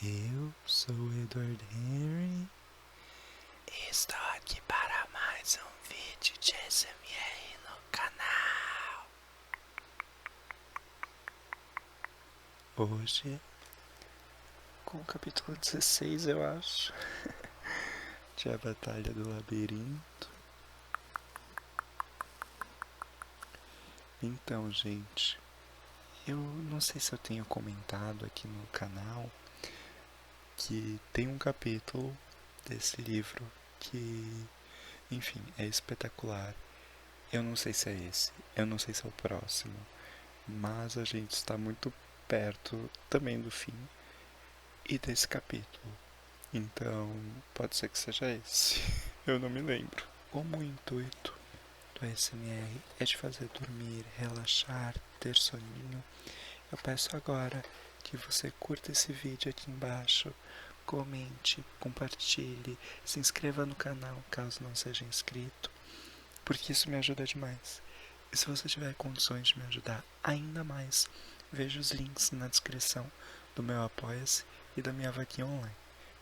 Eu sou o Edward Henry e estou aqui para mais um vídeo de ASMR no canal. Hoje, com o capítulo 16, eu acho, de A Batalha do Labirinto. Então, gente, eu não sei se eu tenho comentado aqui no canal que tem um capítulo desse livro que, enfim, é espetacular. Eu não sei se é esse, eu não sei se é o próximo, mas a gente está muito perto também do fim e desse capítulo. Então, pode ser que seja esse. Eu não me lembro. Como o intuito do ASMR é de fazer dormir, relaxar, ter soninho, eu peço agora que você curta esse vídeo aqui embaixo, comente, compartilhe, se inscreva no canal caso não seja inscrito, porque isso me ajuda demais. E se você tiver condições de me ajudar ainda mais, veja os links na descrição do meu Apoia-se e da minha vaquinha online,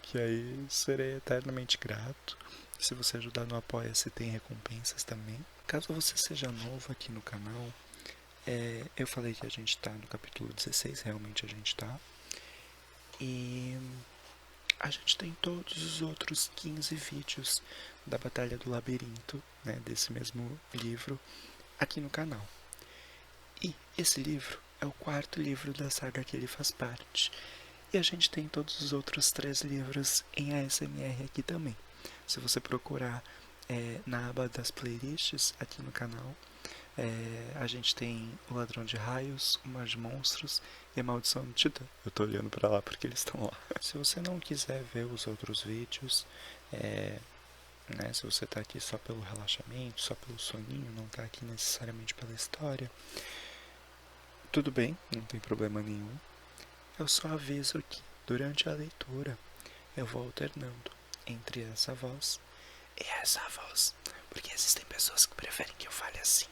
que aí serei eternamente grato. Se você ajudar no Apoia-se, tem recompensas também. Caso você seja novo aqui no canal, eu falei que a gente tá no capítulo 16, realmente a gente tá. E a gente tem todos os outros 15 vídeos da Batalha do Labirinto, né, desse mesmo livro, aqui no canal. E esse livro é o quarto livro da saga que ele faz parte. E a gente tem todos os outros 3 livros em ASMR aqui também. Se você procurar na aba das playlists aqui no canal, a gente tem O Ladrão de Raios, O Mar de Monstros e A Maldição do Titã. Eu tô olhando pra lá porque eles estão lá. Se você não quiser ver os outros vídeos, se você tá aqui só pelo relaxamento, só pelo soninho, não tá aqui necessariamente pela história, tudo bem, não tem problema nenhum. Eu só aviso que, durante a leitura, eu vou alternando entre essa voz e essa voz, porque existem pessoas que preferem que eu fale assim.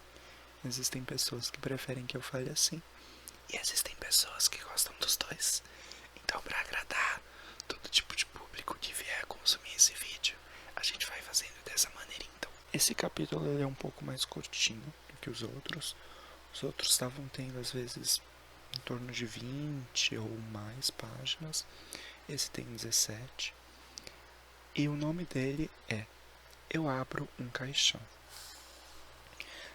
Existem pessoas que preferem que eu fale assim. E existem pessoas que gostam dos dois. Então, para agradar todo tipo de público que vier consumir esse vídeo, a gente vai fazendo dessa maneira então. Esse capítulo ele é um pouco mais curtinho do que os outros. Os outros estavam tendo, às vezes, em torno de 20 ou mais páginas. Esse tem 17. E o nome dele é Eu Abro um Caixão.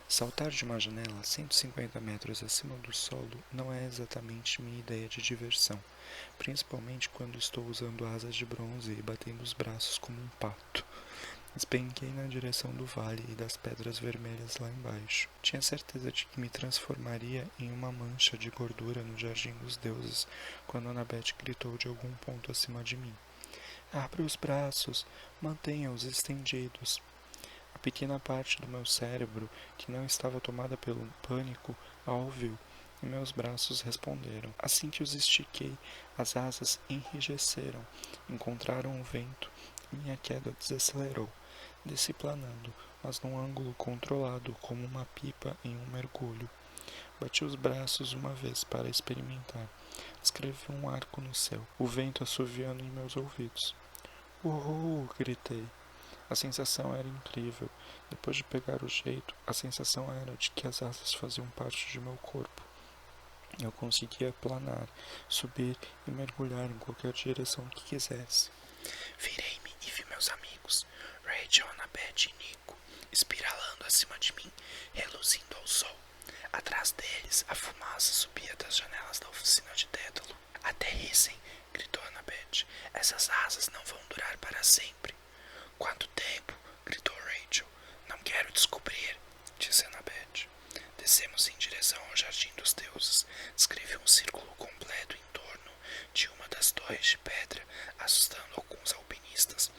Saltar de uma janela a 150 metros acima do solo não é exatamente minha ideia de diversão, principalmente quando estou usando asas de bronze e batendo os braços como um pato. Despenquei na direção do vale e das pedras vermelhas lá embaixo. Tinha certeza de que me transformaria em uma mancha de gordura no Jardim dos Deuses quando Annabeth gritou de algum ponto acima de mim. Abra os braços, mantenha-os estendidos. A pequena parte do meu cérebro, que não estava tomada pelo pânico, a ouviu, e meus braços responderam. Assim que os estiquei, as asas enrijeceram, encontraram o vento, e minha queda desacelerou. Desci planando, mas num ângulo controlado, como uma pipa em um mergulho. Bati os braços uma vez para experimentar. Escrevi um arco no céu, o vento assoviando em meus ouvidos. Uhul! Gritei. A sensação era incrível. Depois de pegar o jeito, a sensação era de que as asas faziam parte de meu corpo. Eu conseguia planar, subir e mergulhar em qualquer direção que quisesse. Virei-me e vi meus amigos, Rachel, Annabeth e Nico, espiralando acima de mim, reluzindo ao sol. Atrás deles, a fumaça subia das janelas da oficina de Dédalo. Aterrissem, gritou Annabeth. Essas asas não vão durar para sempre. Quanto tempo? Gritou Rachel. Não quero descobrir, disse Annabeth. Descemos em direção ao Jardim dos Deuses. Descrevi um círculo completo em torno de uma das torres de pedra, assustando alguns alpinistas.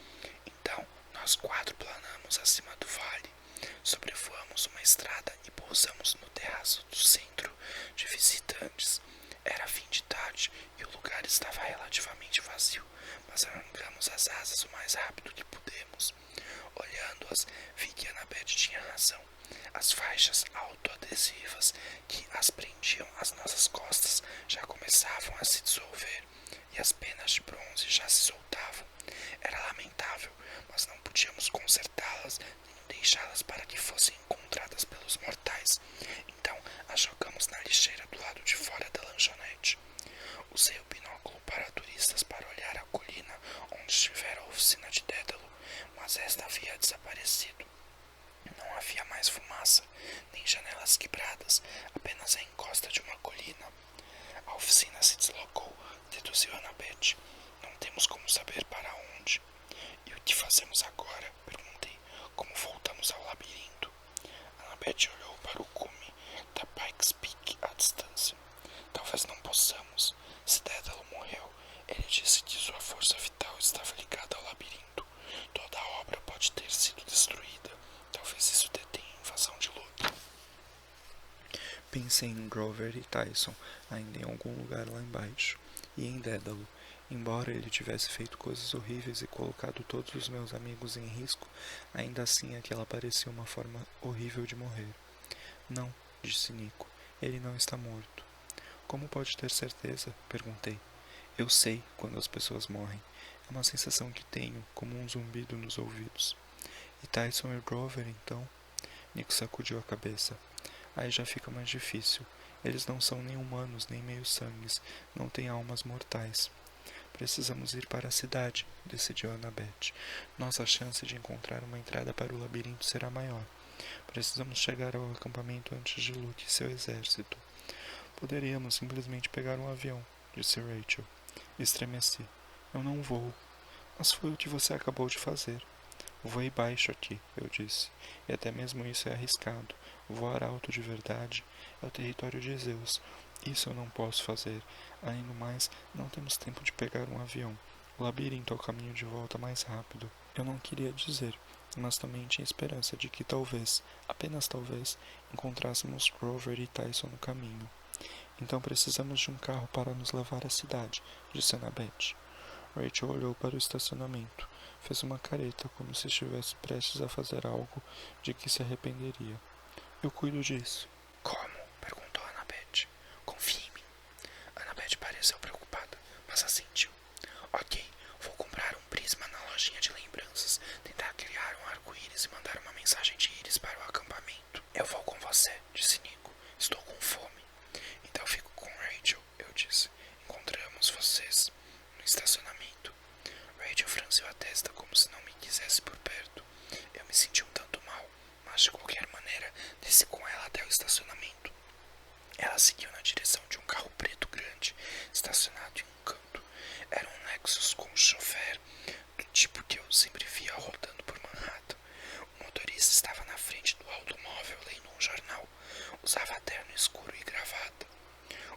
Então, nós 4 planamos acima do vale. Sobrevoamos uma estrada e pousamos no terraço do centro de visitantes. Era fim de tarde e o lugar estava relativamente vazio, mas arrancamos as asas o mais rápido que pudemos. Olhando-as, vi que Annabeth tinha razão. As faixas autoadesivas que as prendiam às nossas costas já começavam a se dissolver e as penas de bronze já se soltavam. Era lamentável, mas não podíamos consertá-las nem deixá-las para que fossem encontradas pelos mortais. Então as jogamos na lixeira do lado de fora da lanchonete. Usei o binóculo para turistas para olhar a colina onde estivera a oficina de Dédalo, mas esta havia desaparecido. Não havia mais fumaça, nem janelas quebradas, apenas a encosta de uma colina. A oficina se deslocou, deduziu Annabeth. Não temos como saber para onde. E o que fazemos agora? Perguntei. Como voltamos ao labirinto? Annabeth olhou para o cume da Pikes Peak à distância. Talvez não possamos. Se Dédalo morreu, ele disse que sua força vital estava ligada ao labirinto. Toda a obra pode ter sido destruída. Talvez isso detenha a invasão de Luke. Pensei em Grover e Tyson, ainda em algum lugar lá embaixo, e em Dédalo. Embora ele tivesse feito coisas horríveis e colocado todos os meus amigos em risco, ainda assim aquela parecia uma forma horrível de morrer. Não, disse Nico, ele não está morto. Como pode ter certeza? Perguntei. Eu sei quando as pessoas morrem. É uma sensação que tenho, como um zumbido nos ouvidos. E Tyson e Grover, então? Nico sacudiu a cabeça. Aí já fica mais difícil. Eles não são nem humanos, nem meio-sangues. Não têm almas mortais. Precisamos ir para a cidade, decidiu Annabeth. Nossa chance de encontrar uma entrada para o labirinto será maior. Precisamos chegar ao acampamento antes de Luke e seu exército. Poderíamos simplesmente pegar um avião, disse Rachel. Estremeci. Eu não vou. Mas foi o que você acabou de fazer. Voei baixo aqui, eu disse. E até mesmo isso é arriscado. Voar alto de verdade é o território de Zeus. Isso eu não posso fazer. Além do mais, não temos tempo de pegar um avião. O labirinto é o caminho de volta mais rápido. Eu não queria dizer, mas também tinha esperança de que talvez, apenas talvez, encontrássemos Grover e Tyson no caminho. Então precisamos de um carro para nos levar à cidade, disse Annabeth. Rachel olhou para o estacionamento. Fez uma careta, como se estivesse prestes a fazer algo de que se arrependeria. Eu cuido disso. Como? Perguntou Annabeth. Confie em mim. Annabeth pareceu preocupada, mas assentiu. Ok, vou comprar um prisma na lojinha de lembranças, tentar criar um arco-íris e mandar uma mensagem de íris para o acampamento. Eu vou com você, disse Nico. Estou com fome. Então fico com Rachel, eu disse. Encontramos vocês no estacionamento. Rachel franziu a testa como se não me quisesse por perto. Eu me senti um tanto mal, mas de qualquer maneira desci com ela até o estacionamento. Ela seguiu na direção de um carro preto grande, estacionado em um canto. Era um Lexus com um chofer, do tipo que eu sempre via rodando por Manhattan. O motorista estava na frente do automóvel lendo um jornal. Usava terno escuro e gravata.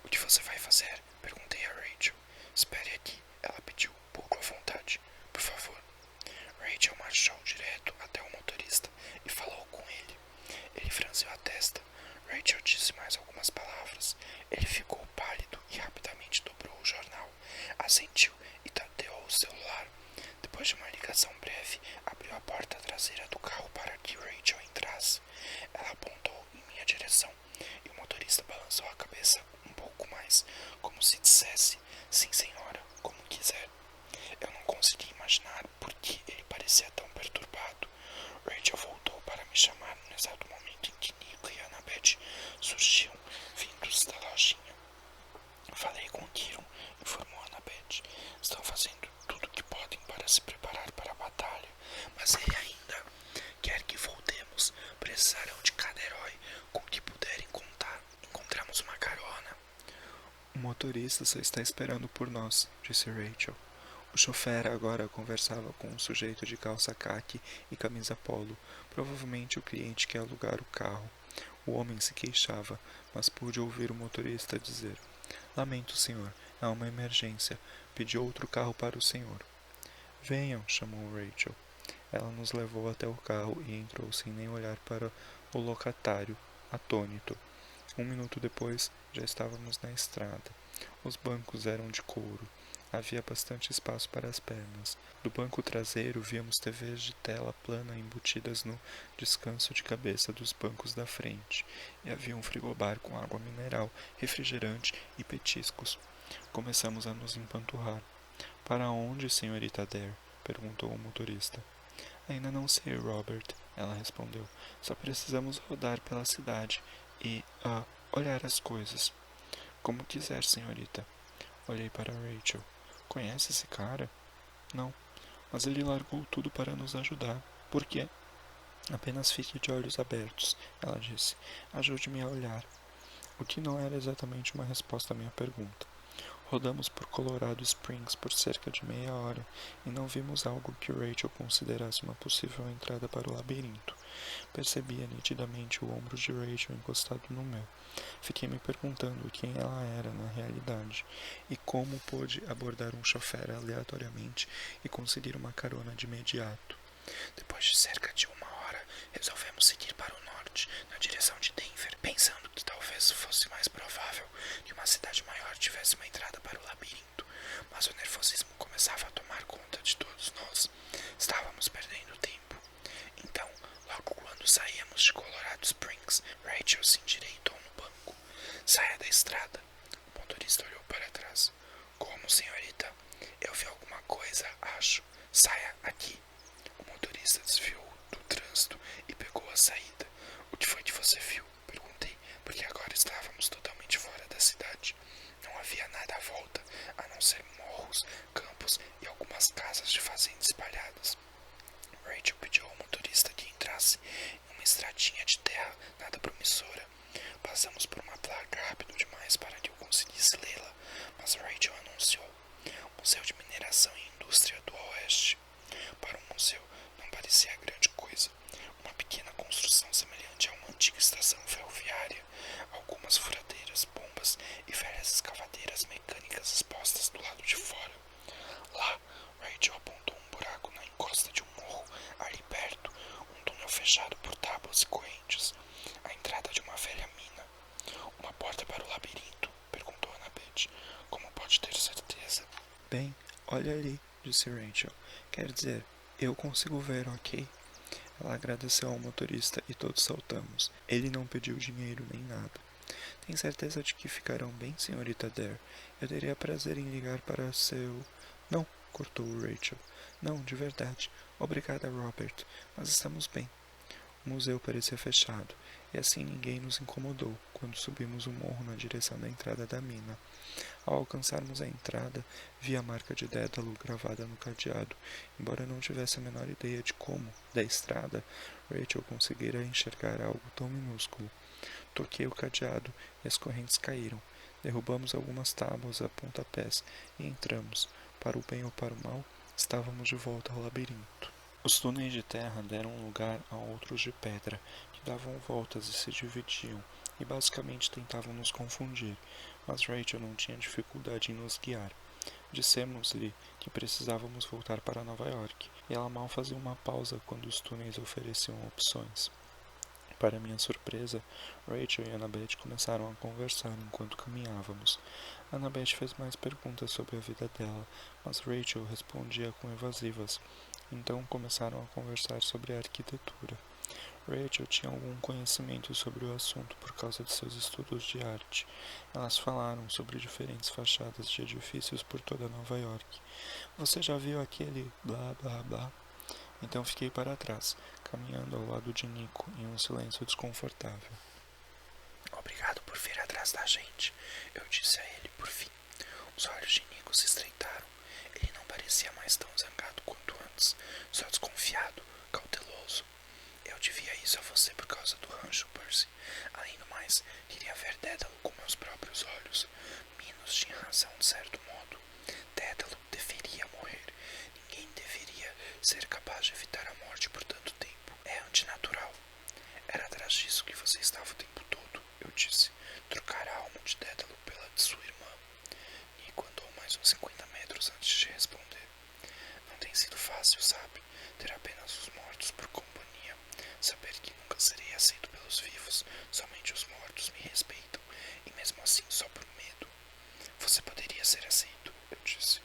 O que você vai fazer? Perguntei a Rachel. Espere aqui, ela pediu, pouco à vontade. Por favor. Rachel marchou direto até o motorista e falou com ele. Ele franziu a testa. Rachel disse mais algumas palavras. Ele ficou pálido e rapidamente dobrou o jornal. Assentiu e tateou o celular. Depois de uma ligação breve, abriu a porta traseira do carro para que Rachel entrasse. Ela apontou em minha direção e o motorista balançou a cabeça um pouco mais, como se dissesse, sim senhora, como quiser. Eu não consegui imaginar por que ele parecia tão perturbado. Rachel voltou para me chamar no exato momento em que Nico e Annabeth surgiam, vindos da lojinha. Falei com Kiron, informou Annabeth. Estão fazendo tudo o que podem para se preparar para a batalha, mas ele ainda quer que voltemos. Precisarão de cada herói com que puderem contar. Encontramos uma carona. O motorista só está esperando por nós, disse Rachel. O chofer agora conversava com um sujeito de calça caque e camisa polo, provavelmente o cliente que ia alugar o carro. O homem se queixava, mas pude ouvir o motorista dizer: Lamento, senhor, há uma emergência. Pedi outro carro para o senhor. Venham, chamou Rachel. Ela nos levou até o carro e entrou sem nem olhar para o locatário, atônito. 1 minuto depois, já estávamos na estrada. Os bancos eram de couro. Havia bastante espaço para as pernas. Do banco traseiro víamos TVs de tela plana embutidas no descanso de cabeça dos bancos da frente, e havia um frigobar com água mineral, refrigerante e petiscos. Começamos a nos empanturrar. Para onde, senhorita Dare? Perguntou o motorista. Ainda não sei, Robert, ela respondeu. Só precisamos rodar pela cidade e, olhar as coisas. Como quiser, senhorita. Olhei para Rachel. Conhece esse cara? Não, mas ele largou tudo para nos ajudar. Por quê? Apenas fique de olhos abertos, ela disse. Ajude-me a olhar. O que não era exatamente uma resposta à minha pergunta. Rodamos por Colorado Springs por cerca de meia hora e não vimos algo que Rachel considerasse uma possível entrada para o labirinto. Percebia nitidamente o ombro de Rachel encostado no meu. Fiquei me perguntando quem ela era na realidade e como pôde abordar um chofer aleatoriamente e conseguir uma carona de imediato. Depois de cerca de uma hora, resolvemos seguir para o norte, na direção de Denver, pensando que talvez fosse mais provável que uma cidade maior tivesse uma entrada para o labirinto, mas o nervosismo começava a tomar conta de todos nós. Estávamos perdendo tempo. Então, logo quando saíamos de Colorado Springs, Rachel se endireitou no banco. Saia da estrada. O motorista olhou para trás. Como, senhorita? Eu vi alguma coisa, acho. Saia aqui. O motorista desviou do trânsito e pegou a saída. O que foi que você viu? Perguntei, porque agora estávamos totalmente fora da cidade. Não havia nada à volta, a não ser morros, campos e algumas casas de fazenda espalhadas. Rachel pediu ao motorista que entrasse em uma estradinha de terra nada promissora. Passamos por uma placa rápido demais para que eu conseguisse lê-la, mas Rachel anunciou: Museu de Mineração e Indústria do Oeste. Para um museu não parecia grande coisa. Uma pequena construção semelhante a uma antiga estação ferroviária, algumas furadeiras, bombas e velhas escavadeiras mecânicas expostas do lado de fora. Lá, Rachel apontou um buraco na encosta de um morro, ali perto, um túnel fechado por tábuas e correntes. A entrada de uma velha mina. Uma porta para o labirinto? Perguntou Annabeth. Como pode ter certeza? Bem, olha ali, disse Rachel. Quer dizer, eu consigo ver, ok? Ela agradeceu ao motorista e todos saltamos. Ele não pediu dinheiro nem nada. Tem certeza de que ficarão bem, senhorita Dare? Eu teria prazer em ligar para seu... Não, cortou Rachel. Não, de verdade. Obrigada, Robert, mas estamos bem. O museu parecia fechado, e assim ninguém nos incomodou quando subimos o morro na direção da entrada da mina. Ao alcançarmos a entrada, vi a marca de Dédalo gravada no cadeado, embora não tivesse a menor ideia de como, da estrada, Rachel conseguira enxergar algo tão minúsculo. Toquei o cadeado e as correntes caíram. Derrubamos algumas tábuas a pontapés e entramos. Para o bem ou para o mal, estávamos de volta ao labirinto. Os túneis de terra deram lugar a outros de pedra, que davam voltas e se dividiam, e basicamente tentavam nos confundir, mas Rachel não tinha dificuldade em nos guiar. Dissemos-lhe que precisávamos voltar para Nova York, e ela mal fazia uma pausa quando os túneis ofereciam opções. Para minha surpresa, Rachel e Annabeth começaram a conversar enquanto caminhávamos. Annabeth fez mais perguntas sobre a vida dela, mas Rachel respondia com evasivas. Então começaram a conversar sobre a arquitetura. Rachel tinha algum conhecimento sobre o assunto por causa de seus estudos de arte. Elas falaram sobre diferentes fachadas de edifícios por toda Nova York. Você já viu aquele blá blá blá? Então fiquei para trás, caminhando ao lado de Nico, em um silêncio desconfortável. Obrigado por vir atrás da gente, eu disse a ele por fim. Os olhos de Nico se estreitaram. Ele não parecia mais tão zangado quanto antes, só desconfiado, cauteloso. Eu devia isso a você por causa do rancho, Percy. Além do mais, queria ver Dédalo com meus próprios olhos. Minos tinha razão de certo modo. Dédalo deveria morrer. Ninguém deveria ser capaz de evitar a morte por tanto tempo. É antinatural. Era atrás disso que você estava o tempo todo, eu disse. Trocar a alma de Dédalo pela de sua irmã. Nico andou mais uns 50 metros antes de responder. Não tem sido fácil, sabe? Ter apenas os mortos por companhia. Saber que nunca serei aceito pelos vivos. Somente os mortos me respeitam. E mesmo assim só por medo. Você poderia ser aceito, eu disse.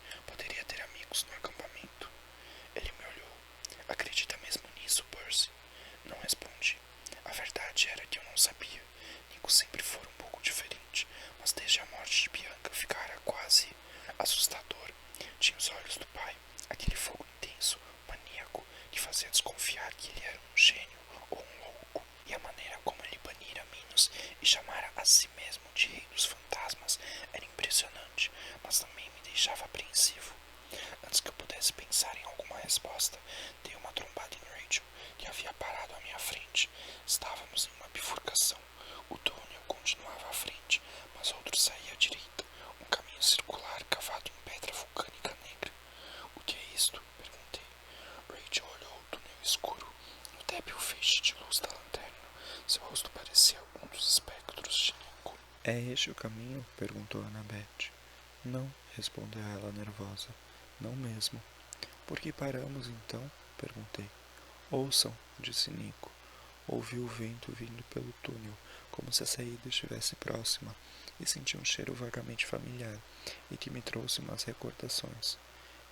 mesmo de Rei dos Fantasmas era impressionante, mas também me deixava apreensivo. Antes que eu pudesse pensar em alguma resposta, dei uma trombada em Rachel, que havia parado à minha frente. Estávamos em uma bifurcação. O túnel continuava à frente, mas outro saía à direita. Um caminho circular cavado em pedra vulcânica negra. O que é isto? Perguntei. Rachel olhou o túnel escuro, no débil feixe de luz da lanterna. Seu rosto parecia um dos espectros de Nico. É este o caminho? Perguntou Annabeth. Não, respondeu ela nervosa. Não mesmo. Por que paramos então? Perguntei. Ouçam, disse Nico. Ouvi o vento vindo pelo túnel, como se a saída estivesse próxima, e senti um cheiro vagamente familiar, e que me trouxe umas recordações.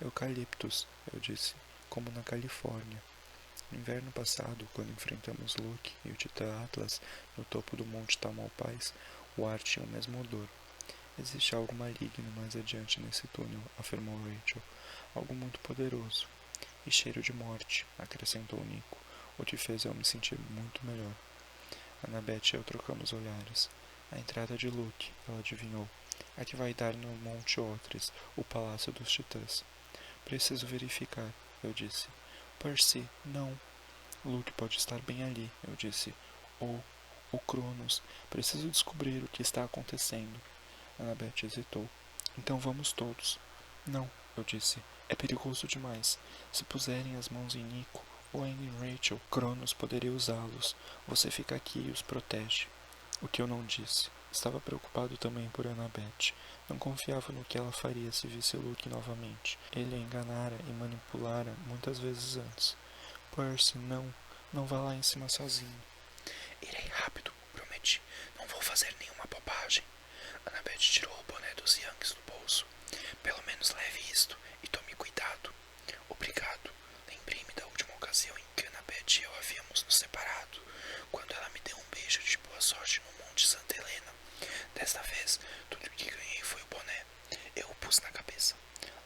Eucaliptus, eu disse, como na Califórnia. No inverno passado, quando enfrentamos Luke e o Titã Atlas no topo do Monte Tamalpais, o ar tinha o mesmo odor. Existe algo maligno mais adiante nesse túnel, afirmou Rachel. Algo muito poderoso. E cheiro de morte, acrescentou Nico, o que fez eu me sentir muito melhor. Annabeth e eu trocamos olhares. A entrada de Luke, ela adivinhou. A que vai dar no Monte Otris, o Palácio dos Titãs. Preciso verificar, eu disse. Percy, não. Luke pode estar bem ali, eu disse. Ou o Cronos. Preciso descobrir o que está acontecendo. Annabeth hesitou. Então vamos todos. Não, eu disse. É perigoso demais. Se puserem as mãos em Nico ou ainda em Rachel, Cronos poderia usá-los. Você fica aqui e os protege. O que eu não disse. Estava preocupado também por Annabeth. Não confiava no que ela faria se visse Luke novamente. Ele a enganara e manipulara muitas vezes antes. Percy, não. Não vá lá em cima sozinho. Irei rápido, prometi. Não vou fazer nenhuma bobagem. Annabeth tirou o boné dos Yankees do bolso. Pelo menos leve isto e tome cuidado. Obrigado. Lembrei-me da última ocasião em que Annabeth e eu havíamos nos separado, quando ela me deu um beijo de boa sorte no Monte Santa Helena. Desta vez, tudo que ganhei foi o boné. Eu o pus na cabeça.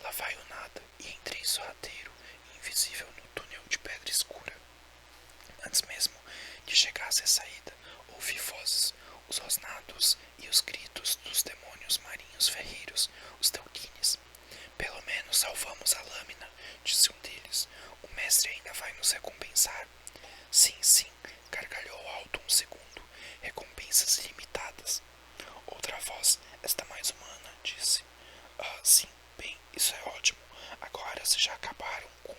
Lá vai o nada e entrei sorrateiro e invisível no túnel de pedra escura. Antes mesmo que chegasse a saída, ouvi vozes, os rosnados e os gritos dos demônios marinhos ferreiros, os Teuquines. Pelo menos salvamos a lâmina, disse um deles. O mestre ainda vai nos recompensar. Sim, sim, gargalhou alto um segundo. Recompensas ilimitadas. Outra voz, esta mais humana, disse. Ah, sim, bem, isso é ótimo. Agora se já acabaram com...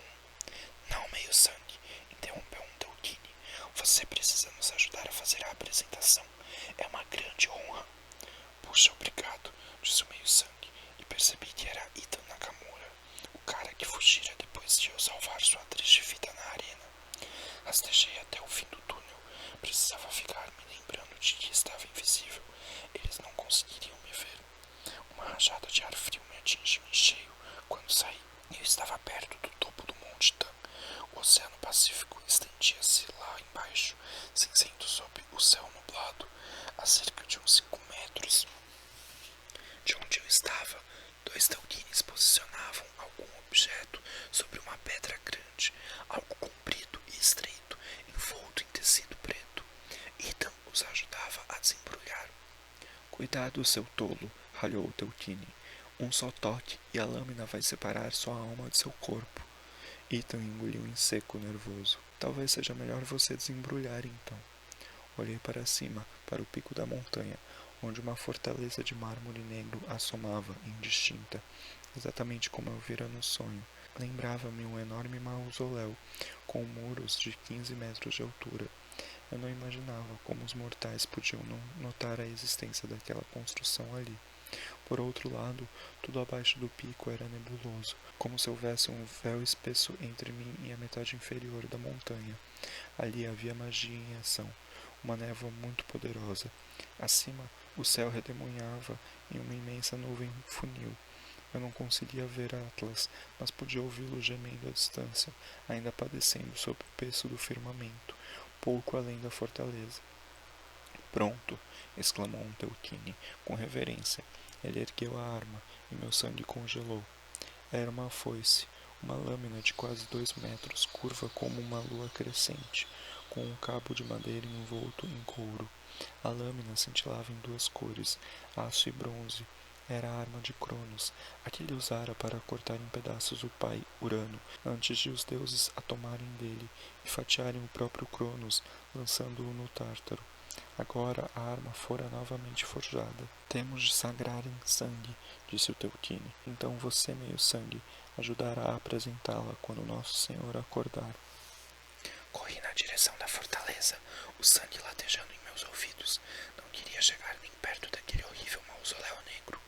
Não, meio sangue, interrompeu um Teuquine. Você precisa nos ajudar a fazer a apresentação. É uma grande honra. Puxa, obrigado, disse o meio sangue, e percebi que era Ethan Nakamura, o cara que fugira depois de eu salvar sua triste vida na arena. Rastejei até o fim do túnel. Precisava ficar me lembrando de que estava invisível. Eles não conseguiriam me ver. Uma rajada de ar frio me atingiu em cheio quando saí. Eu estava perto do topo do Monte Tan. O Oceano Pacífico estendia-se lá embaixo, cinzento sob o céu nublado, a cerca de uns 5 metros. De onde eu estava, 2 Teuquines posicionavam algum objeto sobre uma pedra grande, algo comprido e estreito, envolto em tecido preto. Ethan os ajudava a desembrulhar. Cuidado, seu tolo, ralhou o Teuquine. Um só toque e a lâmina vai separar sua alma de seu corpo. Ethan engoliu em seco, nervoso. Talvez seja melhor você desembrulhar então. Olhei para cima, para o pico da montanha, onde uma fortaleza de mármore negro assomava, indistinta, exatamente como eu vira no sonho. Lembrava-me um enorme mausoléu, com muros de 15 metros de altura. Eu não imaginava como os mortais podiam não notar a existência daquela construção ali. Por outro lado, tudo abaixo do pico era nebuloso, como se houvesse um véu espesso entre mim e a metade inferior da montanha. Ali havia magia em ação, uma névoa muito poderosa. Acima, o céu redemoinhava em uma imensa nuvem funil. Eu não conseguia ver Atlas, mas podia ouvi-lo gemendo à distância, ainda padecendo sob o peso do firmamento, pouco além da fortaleza. Pronto! Exclamou um Teuquine, com reverência. Ele ergueu a arma, e meu sangue congelou. Era uma foice, uma lâmina de quase 2 metros, curva como uma lua crescente, com um cabo de madeira envolto em couro. A lâmina cintilava em duas cores, aço e bronze. Era a arma de Cronos, a que ele usara para cortar em pedaços o pai Urano, antes de os deuses a tomarem dele e fatiarem o próprio Cronos, lançando-o no Tártaro. Agora a arma fora novamente forjada. Temos de sagrar em sangue, disse o Teuquine. Então você, meio-sangue, ajudará a apresentá-la quando nosso Senhor acordar. Corri na direção da fortaleza, o sangue latejando em meus ouvidos. Não queria chegar nem perto daquele horrível mausoléu negro,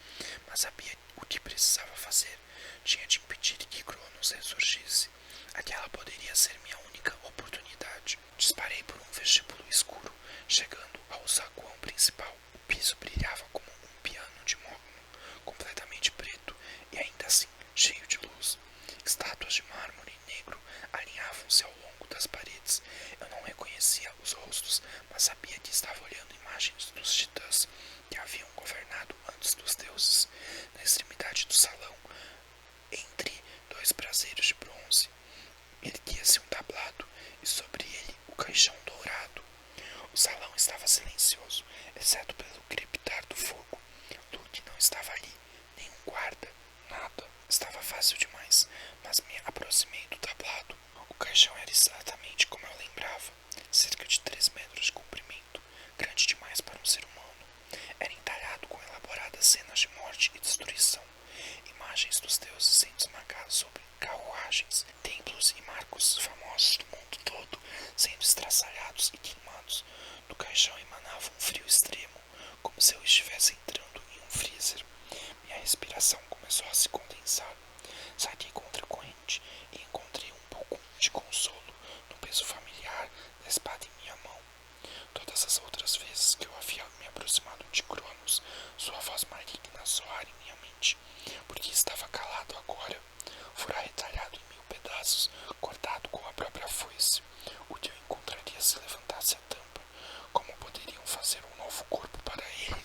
mas sabia o que precisava fazer. Tinha de impedir que Cronos ressurgisse. Aquela poderia ser minha única oportunidade. Disparei por um vestíbulo escuro, chegando ao saguão principal. O piso brilhava como um piano de mogno, completamente preto e ainda assim cheio de luz. Estátuas de mármore negro alinhavam-se ao longo das paredes. Eu não reconhecia os rostos, mas sabia que estava olhando imagens dos titãs que haviam governado antes dos deuses. Na extremidade do salão, entre dois braseiros de bronze, erguia-se um tablado e sobre ele o caixão dourado. O salão estava silencioso, exceto pelo crepitar do fogo. Luke não estava ali, nenhum guarda, nada. Estava fácil demais, mas me aproximei do tablado. O caixão era exatamente como eu lembrava, cerca de 3 metros de comprimento, grande demais para um ser humano. Era entalhado com elaboradas cenas de morte e destruição, imagens dos deuses sendo esmagados sobre carruagens, templos e marcos famosos do mundo todo sendo estraçalhados e queimados. Do caixão emanava um frio extremo, como se eu estivesse entrando em um freezer. Minha respiração começou a se condensar. Saquei contra a corrente e encontrei um pouco de consolo no peso familiar da espada em minha mão. Todas as outras vezes que eu havia me aproximado de Cronos, sua voz maligna soara em minha mente. Porque estava calado agora, fora retalhado em 1000 pedaços, cortado com a própria foice. O que eu encontraria se levantasse a tampa? Como poderiam fazer um novo corpo para ele?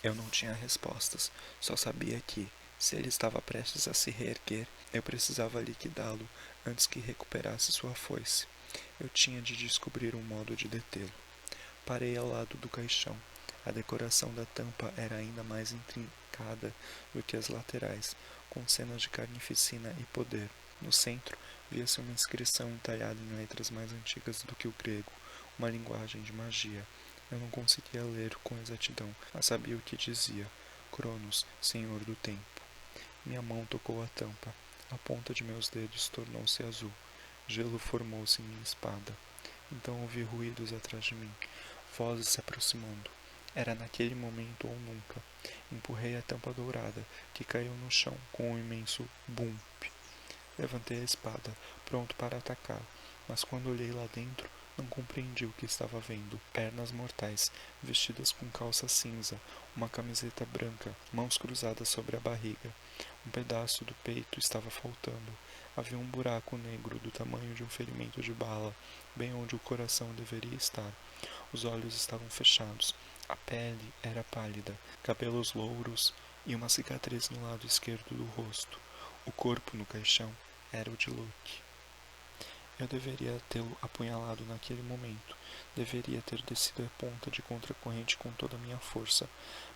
Eu não tinha respostas, só sabia que, se ele estava prestes a se reerguer, eu precisava liquidá-lo antes que recuperasse sua foice. Eu tinha de descobrir um modo de detê-lo. Parei ao lado do caixão. A decoração da tampa era ainda mais intrincada do que as laterais, com cenas de carnificina e poder. No centro, via-se uma inscrição entalhada em letras mais antigas do que o grego, uma linguagem de magia. Eu não conseguia ler com exatidão, mas sabia o que dizia. Cronos, Senhor do Tempo. Minha mão tocou a tampa. A ponta de meus dedos tornou-se azul. Gelo formou-se em minha espada. Então ouvi ruídos atrás de mim, vozes se aproximando. Era naquele momento ou nunca. Empurrei a tampa dourada, que caiu no chão com um imenso bump. Levantei a espada, pronto para atacar, mas quando olhei lá dentro, não compreendi o que estava vendo. Pernas mortais, vestidas com calça cinza, uma camiseta branca, mãos cruzadas sobre a barriga. Um pedaço do peito estava faltando. Havia um buraco negro do tamanho de um ferimento de bala, bem onde o coração deveria estar. Os olhos estavam fechados. A pele era pálida, cabelos louros e uma cicatriz no lado esquerdo do rosto. O corpo no caixão era o de Luke. Eu deveria tê-lo apunhalado naquele momento. Deveria ter descido a ponta de contracorrente com toda a minha força.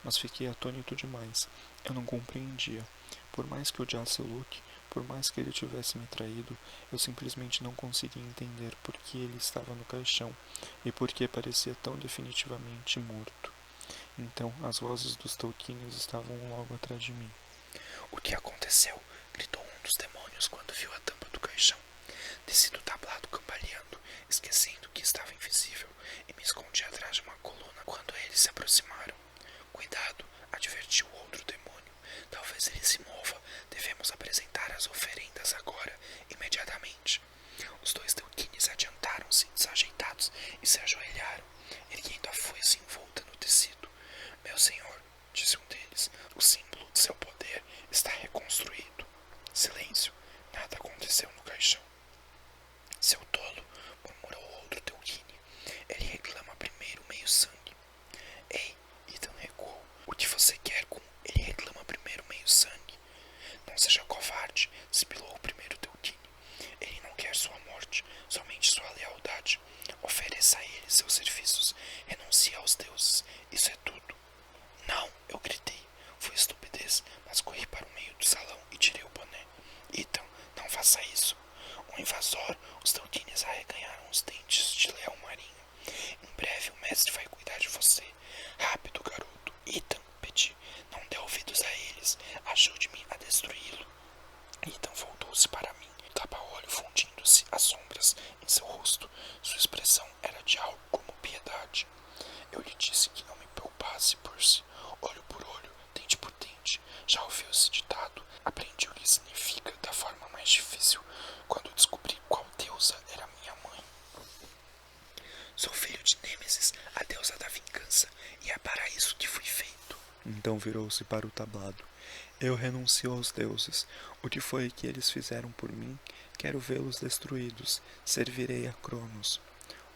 Mas fiquei atônito demais. Eu não compreendia. Por mais que odiasse Luke, por mais que ele tivesse me traído, eu simplesmente não conseguia entender por que ele estava no caixão e por que parecia tão definitivamente morto. Então, as vozes dos Tolkiens estavam logo atrás de mim. O que aconteceu? Gritou um dos demônios quando viu a tampa do caixão. Desci do tablado cambaleando, esquecendo que estava invisível, e me escondi atrás de uma coluna quando eles se aproximaram. Cuidado, advertiu o outro demônio. Talvez ele se mova. Devemos apresentar as oferendas agora, imediatamente. Os dois Teuquines adiantaram-se, desajeitados, e se ajoelharam, erguendo a foice envolta no tecido. Meu senhor, disse um deles, o símbolo de seu poder está reconstruído. Silêncio. Nada aconteceu no caixão. Seu tolo, murmurou outro Teuquine. Ele reclama primeiro meio sangue. Ei, Ethan, pedi, não dê ouvidos a eles. Ajude-me a destruí-lo. Ethan voltou-se para mim, o tapa-olho fundindo-se as sombras em seu rosto. Sua expressão era de algo como piedade. Eu lhe disse que não me poupasse, Percy. Olho por olho, dente por dente. Já ouviu esse ditado? Aprendi o que significa da forma mais difícil, quando descobri qual deusa era minha mãe. Sou filho de Nêmesis, a deusa da vingança, e é para isso que fui feito. Então virou-se para o tablado. Eu renuncio aos deuses. O que foi que eles fizeram por mim? Quero vê-los destruídos. Servirei a Cronos.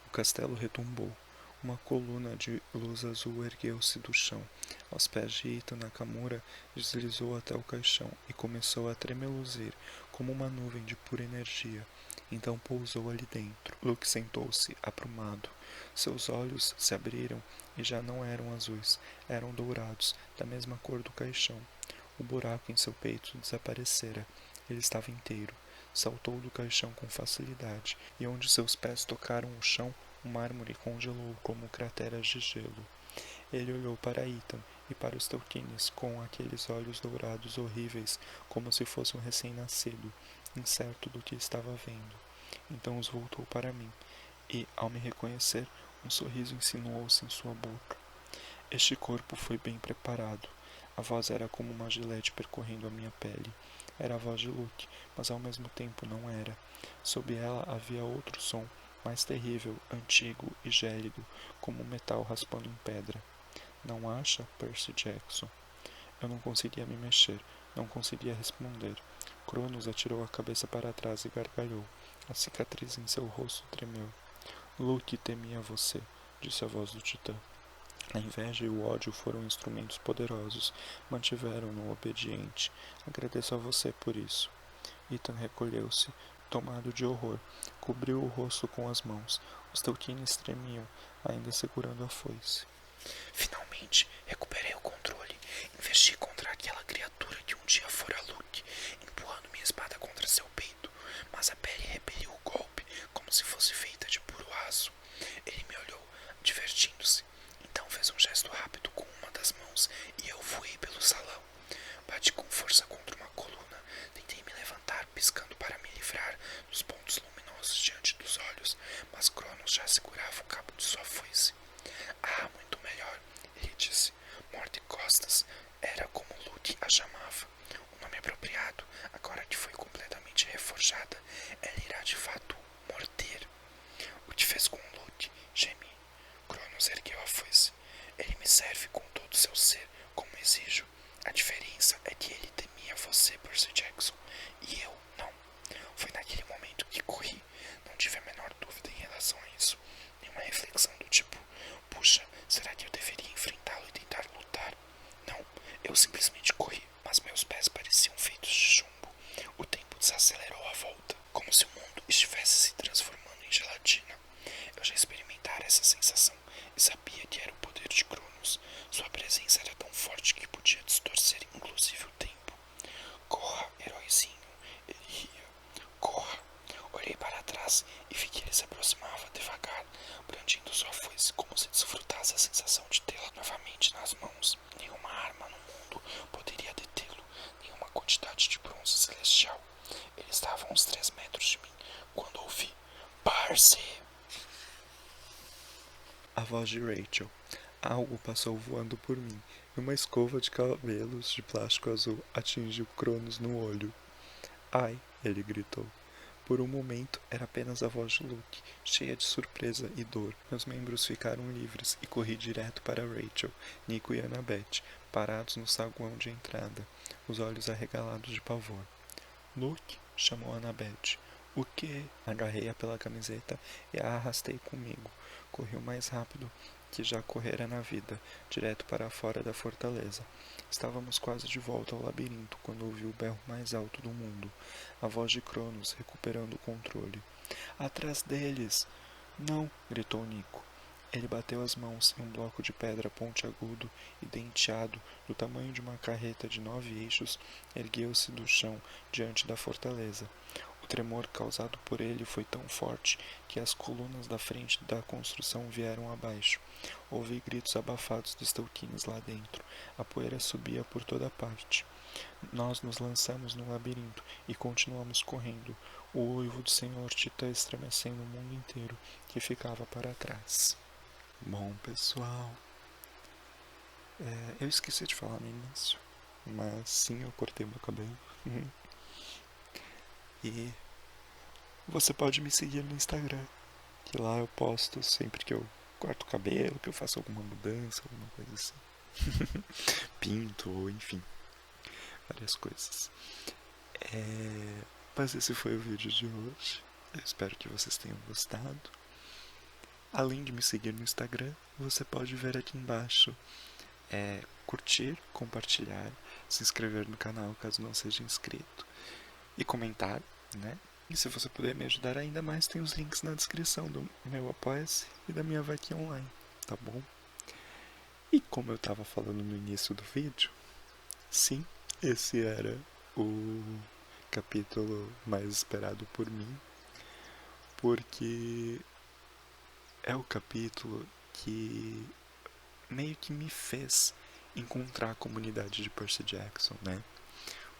O castelo retumbou. Uma coluna de luz azul ergueu-se do chão. Aos pés de Ita Nakamura, deslizou até o caixão e começou a tremeluzir como uma nuvem de pura energia. Então pousou ali dentro. Luke sentou-se, aprumado. Seus olhos se abriram e já não eram azuis, eram dourados, da mesma cor do caixão. O buraco em seu peito desaparecera. Ele estava inteiro. Saltou do caixão com facilidade, e onde seus pés tocaram o chão, o mármore congelou como crateras de gelo. Ele olhou para Ethan e para os Tolkienes com aqueles olhos dourados horríveis, como se fosse um recém-nascido, incerto do que estava vendo. Então os voltou para mim, e, ao me reconhecer, um sorriso insinuou-se em sua boca. Este corpo foi bem preparado. A voz era como uma gilete percorrendo a minha pele. Era a voz de Luke, mas ao mesmo tempo não era. Sob ela havia outro som, mais terrível, antigo e gélido, como metal raspando em pedra. Não acha, Percy Jackson? Eu não conseguia me mexer, não conseguia responder. Cronos atirou a cabeça para trás e gargalhou. A cicatriz em seu rosto tremeu. Luke temia você, disse a voz do Titã. A inveja e o ódio foram instrumentos poderosos, mantiveram-no obediente. Agradeço a você por isso. Ethan recolheu-se, tomado de horror, cobriu o rosto com as mãos. Os Tolkienes tremiam, ainda segurando a foice. Finalmente, recuperei o controle. Investi contra aquela criatura que um dia fora Luke, empurrando minha espada contra seu peito. Mas a pele repeliu o golpe, como se fosse feita de puro aço. Ele me olhou, divertindo-se. Então fez um gesto rápido com uma das mãos e eu voei pelo salão. Bati com força contra uma coluna. Tentei me levantar, piscando para me livrar dos pontos luminosos diante dos olhos, mas Cronos já segurava o cabo de sua foice. Ah, muito melhor, ele disse. Morte costas era como Luke a chamava. O nome apropriado, agora que foi completamente reforjada, ela irá de fato morder. O que fez com Luke? Gemi. Cronos ergueu a foice. Ele me serve com todo o seu ser, como exijo. A diferença é que ele temia você, Percy Jackson, e eu não. Foi naquele momento que corri. Não tive a menor dúvida em relação a isso. Nenhuma reflexão do tipo, puxa, será que eu deveria enfrentá-lo e tentar lutar? Não, eu simplesmente corri, mas meus pés pareciam feitos de chumbo. O tempo desacelerou a volta, como se o mundo estivesse se transformando em gelatina. Eu já experimentara essa sensação e sabia que era o poder de Cronos. Sua presença era tão forte que podia distorcer inclusive o tempo. Corra, heróizinho, ele ria. Corra. Olhei para trás e vi que ele se aproximava devagar, brandindo sua foice como se desfrutasse a sensação de tê-la novamente nas mãos. Nenhuma arma no mundo poderia detê-lo, nenhuma quantidade de bronze celestial. Ele estava a uns 3 metros de mim, quando ouvi Percy! A voz de Rachel. Algo passou voando por mim, e uma escova de cabelos de plástico azul atingiu Cronos no olho. Ai! Ele gritou. Por um momento, era apenas a voz de Luke, cheia de surpresa e dor. Meus membros ficaram livres e corri direto para Rachel, Nico e Annabeth, parados no saguão de entrada, os olhos arregalados de pavor. Luke, chamou Annabeth. O quê? Agarrei-a pela camiseta e a arrastei comigo. Corri o mais rápido que já correra na vida, direto para fora da fortaleza. Estávamos quase de volta ao labirinto quando ouvi o berro mais alto do mundo. A voz de Cronos recuperando o controle. Atrás deles! Não! Gritou Nico. Ele bateu as mãos em um bloco de pedra pontiagudo e denteado, do tamanho de uma carreta de 9 eixos, ergueu-se do chão diante da fortaleza. O tremor causado por ele foi tão forte que as colunas da frente da construção vieram abaixo. Ouvi gritos abafados dos Tolkiens lá dentro. A poeira subia por toda parte. Nós nos lançamos no labirinto e continuamos correndo, o uivo do Senhor Titã estremecendo o mundo inteiro que ficava para trás. Bom, pessoal, eu esqueci de falar no início, mas sim, eu cortei meu cabelo. E você pode me seguir no Instagram, que lá eu posto sempre que eu corto o cabelo, que eu faço alguma mudança, alguma coisa assim. Pinto, ou enfim, várias coisas. Mas esse foi o vídeo de hoje. Eu espero que vocês tenham gostado. Além de me seguir no Instagram, você pode ver aqui embaixo curtir, compartilhar, se inscrever no canal caso não seja inscrito e comentar, né? E se você puder me ajudar ainda mais, tem os links na descrição do meu Apoia-se e da minha vaquinha online, tá bom? E como eu estava falando no início do vídeo, sim, esse era o capítulo mais esperado por mim, porque é o capítulo que meio que me fez encontrar a comunidade de Percy Jackson, né?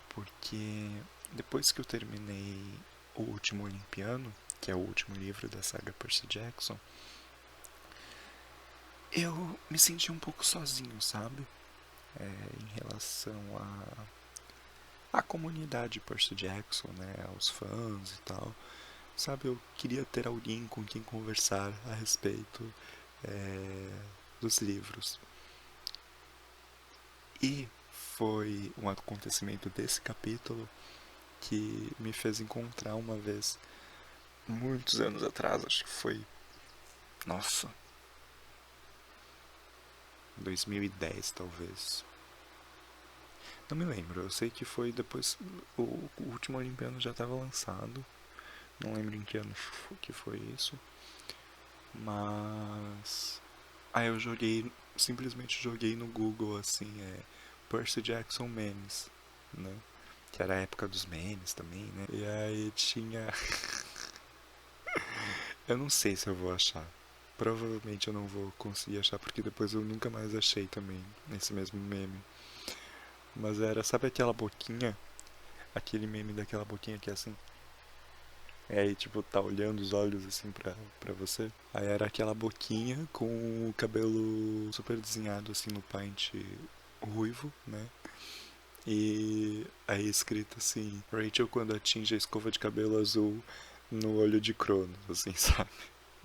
Porque depois que eu terminei O Último Olimpiano, que é o último livro da saga Percy Jackson, eu me senti um pouco sozinho, sabe? Em relação à comunidade Percy Jackson, né? Aos fãs e tal. Sabe, eu queria ter alguém com quem conversar a respeito dos livros. E foi um acontecimento desse capítulo que me fez encontrar uma vez, muitos anos atrás, acho que foi, nossa, 2010 talvez. Não me lembro, eu sei que foi depois, o último Olimpiano já estava lançado, não lembro em que ano que foi isso, mas aí eu joguei, simplesmente joguei no Google assim, Percy Jackson memes, né? Que era a época dos memes também, né? E aí tinha. Eu não sei se eu vou achar. Provavelmente eu não vou conseguir achar, porque depois eu nunca mais achei também, nesse mesmo meme. Mas era, sabe aquela boquinha? Aquele meme daquela boquinha que é assim. É aí, tipo, tá olhando os olhos assim pra você. Aí era aquela boquinha com o cabelo super desenhado assim no paint ruivo, né? E aí escrito assim, Rachel quando atinge a escova de cabelo azul no olho de Cronos, assim, sabe?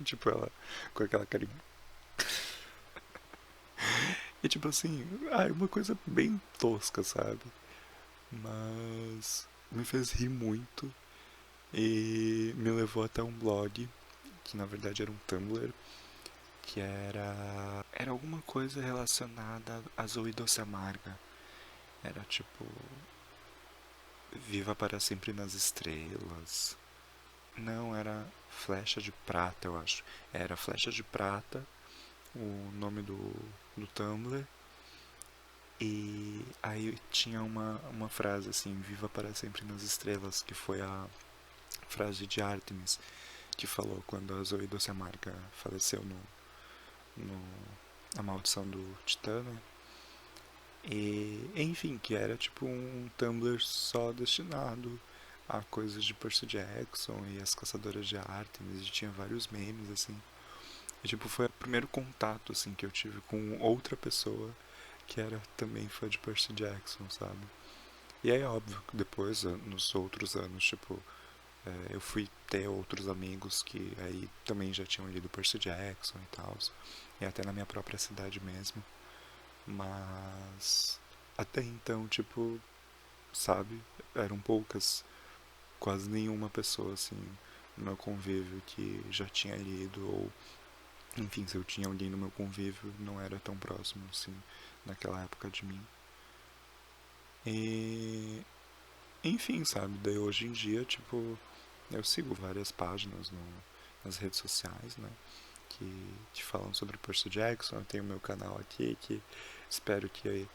Tipo, ela com aquela carinha. E tipo assim, é uma coisa bem tosca, sabe? Mas me fez rir muito e me levou até um blog, que na verdade era um Tumblr, que era alguma coisa relacionada a Zoe Doce Amarga. Era tipo Viva para sempre nas estrelas. Não, era Flecha de Prata, eu acho. Era Flecha de Prata, o nome do Tumblr. E aí tinha uma frase assim, Viva para sempre nas estrelas, que foi a frase de Artemis, que falou quando a Zoe Doce Amarga faleceu no A Maldição do Titã, né? E, enfim, que era tipo um Tumblr só destinado a coisas de Percy Jackson e as caçadoras de Artemis, e tinha vários memes, assim. E, tipo, foi o primeiro contato, assim, que eu tive com outra pessoa que era também fã de Percy Jackson, sabe? E aí, óbvio, que depois, nos outros anos, tipo, eu fui ter outros amigos que aí também já tinham lido Percy Jackson e tal, e até na minha própria cidade mesmo. Mas até então, tipo, sabe, eram poucas, quase nenhuma pessoa assim no meu convívio que já tinha lido, ou enfim, se eu tinha alguém no meu convívio, não era tão próximo assim naquela época de mim. E enfim, sabe, daí hoje em dia, tipo, eu sigo várias páginas nas redes sociais, né, que falam sobre Percy Jackson. Eu tenho meu canal aqui que espero que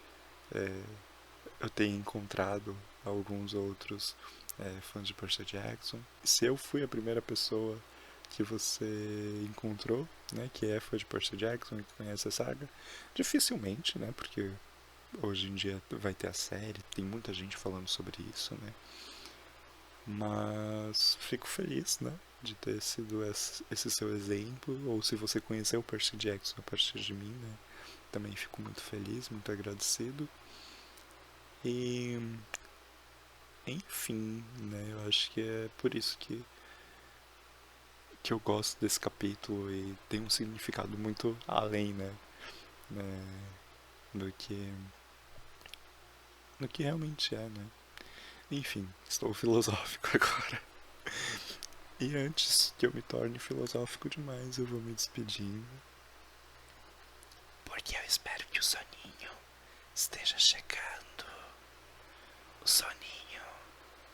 eu tenha encontrado alguns outros é fã de Percy Jackson. Se eu fui a primeira pessoa que você encontrou, né, que é fã de Percy Jackson e que conhece a saga, dificilmente, né, porque hoje em dia vai ter a série, tem muita gente falando sobre isso, né, mas fico feliz, né, de ter sido esse seu exemplo, ou se você conheceu o Percy Jackson a partir de mim, né, também fico muito feliz, muito agradecido. E, enfim, né, eu acho que é por isso que eu gosto desse capítulo e tem um significado muito além, né, do que, do que realmente é, né. Enfim, estou filosófico agora. E antes que eu me torne filosófico demais, eu vou me despedindo. Porque eu espero que o soninho esteja chegando. O soninho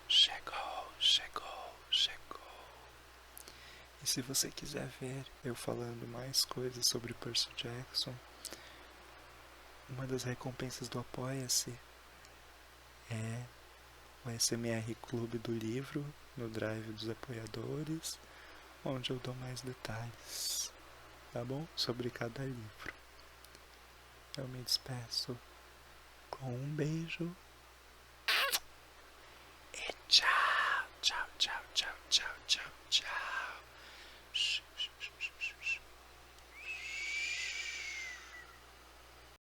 chegou, chegou, chegou. E se você quiser ver eu falando mais coisas sobre Percy Jackson, uma das recompensas do Apoia-se é o SMR Clube do Livro no Drive dos apoiadores, onde eu dou mais detalhes, tá bom? Sobre cada livro. Eu me despeço com um beijo